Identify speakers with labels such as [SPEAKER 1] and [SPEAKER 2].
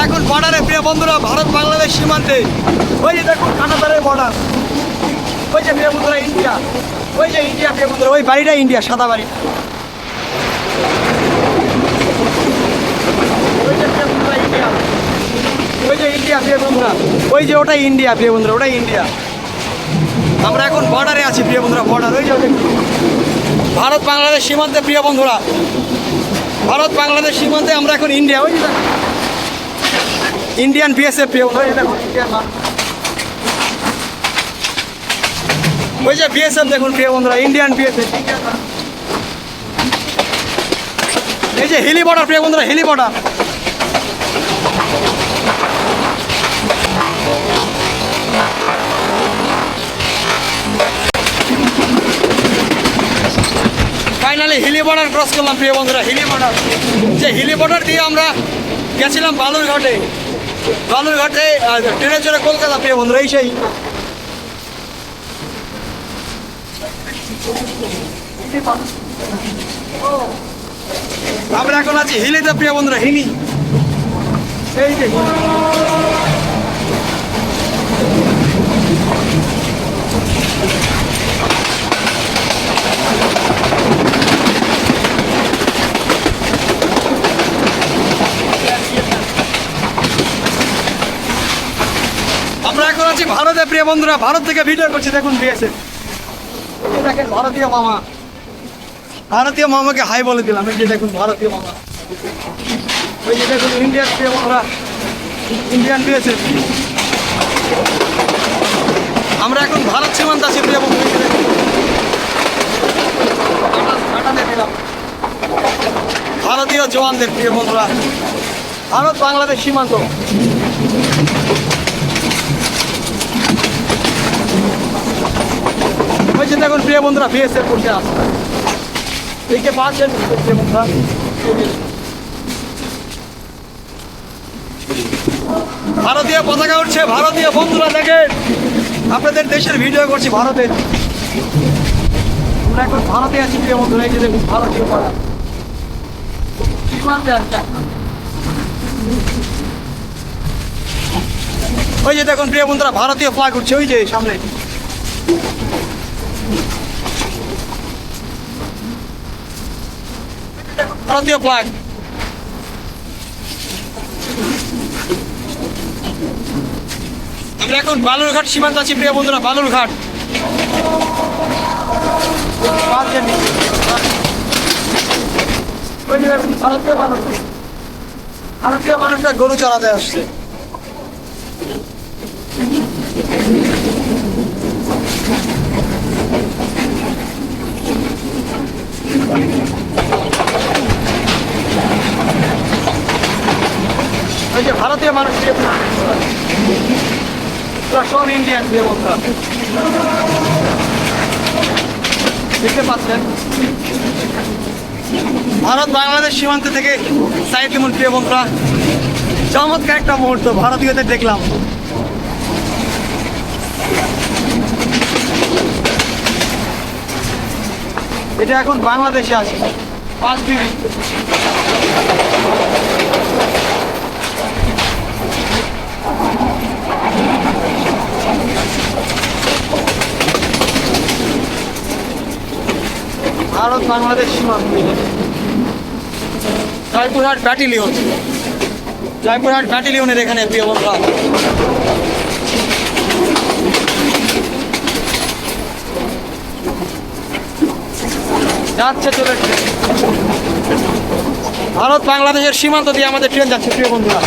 [SPEAKER 1] এখন বর্ডারে প্রিয় বন্ধুরা, ভারত বাংলাদেশ সীমান্তে। ওই যে দেখুন কাঁটাতারের বর্ডার, ওই যে প্রিয় বন্ধুরা ইন্ডিয়া, ওই যে ইন্ডিয়া প্রিয় বন্ধুরা, ওই বাড়িটা ইন্ডিয়া, সাদা বাড়ি। ওই যে প্রিয় বন্ধুরা ইন্ডিয়া, ওই যে ইন্ডিয়া প্রিয় বন্ধুরা, ওই যে ওটাই ইন্ডিয়া প্রিয় বন্ধুরা, ওটাই ইন্ডিয়া। আমরা এখন বর্ডারে আছি প্রিয় বন্ধুরা, বর্ডার ওই যে ভারত বাংলাদেশ সীমান্তে প্রিয় বন্ধুরা, ভারত বাংলাদেশ সীমান্তে আমরা এখন ইন্ডিয়া। ওই যে ইন্ডিয়ান বিএসএফ প্রিয় বন্ধুরা, ওই যে বিএসএফ দেখুন প্রিয় বন্ধুরা, ইন্ডিয়ান বিএসএফ। এই যে হিলি বর্ডার প্রিয় বন্ধুরা, Hili border. Finally Hili border cross করলাম প্রিয় বন্ধুরা, হিলি বর্ডার। যে হিলি বর্ডার দিয়ে আমরা গেছিলাম বালুরঘাটে, বালুরঘাটে ট্রেনের চড়ে কলকাতা প্রিয় বন্ধুরা। এই সেই আমরা এখন আছি হিলিতে প্রিয় বন্ধুরা, হিলি। এই যে আমরা এখন আছি ভারতে প্রিয় বন্ধুরা, ভারত থেকে ভিডিও করছি। দেখুন বিএসএফ, দেখেন ভারতীয় মামা, ভারতীয় মামাকে হাই বলে দিলাম। এই যে দেখুন ভারতীয় মামা, ওই যে দেখুন ইন্ডিয়ান প্রিয় বন্ধুরা, ইন্ডিয়ান বিএসএফ। আমরা এখন ভারত সীমান্ত আছি প্রিয় বন্ধুরা। ভারতীয় জওয়ানদের প্রিয় বন্ধুরা, ভারত বাংলাদেশ সীমান্ত। ওই যে দেখুন প্রিয় বন্ধুরা বিএসএফ করতে আসছে, এইকে পাচ্ছেন প্রিয় বন্ধুরা। ভারতীয় পতাকা উঠছে, ভারতীয় বন্ধুরা দেখেন, আপনাদের দেশের ভিডিও করছি ভারতের। আমরা এখন ভারতে আছি প্রিয় বন্ধুরা। এই যে দেখুন ভারতীয় পতাকা, ওই যে দেখুন প্রিয় বন্ধুরা ভারতীয় ফ্ল্যাগ উঠছে, ওই যে সামনে। ভারতীয় ফ্ল্যাগ। আমরা এখন বালুরঘাট সীমান্ত আছি প্রিয় বন্ধুরা, বালুরঘাট। ভারতীয় মানুষরা গরু চড়াতে আসছে। ওই যে ভারতীয় মানুষ সব ইন্ডিয়ান প্রিয় বন্ধুরা, দেখতে পাচ্ছেন। ভারত বাংলাদেশ সীমান্ত থেকে সাইডমুল প্রিয় বন্ধুরা, চমৎকার একটা মুহূর্ত ভারতীয়দের দেখলাম। এটা এখন বাংলাদেশে আছে 5 ডিগ্রি। ভারত বাংলাদেশ সীমান্ত, জয়পুরহাট ব্যাটালিয়ন, জয়পুরহাট ব্যাটালিয়নের এখানে প্রিয় বন্ধুরা। যাচ্ছে চলে ভারত বাংলাদেশের সীমান্ত দিয়ে আমাদের ট্রেন যাচ্ছে প্রিয় বন্ধুরা।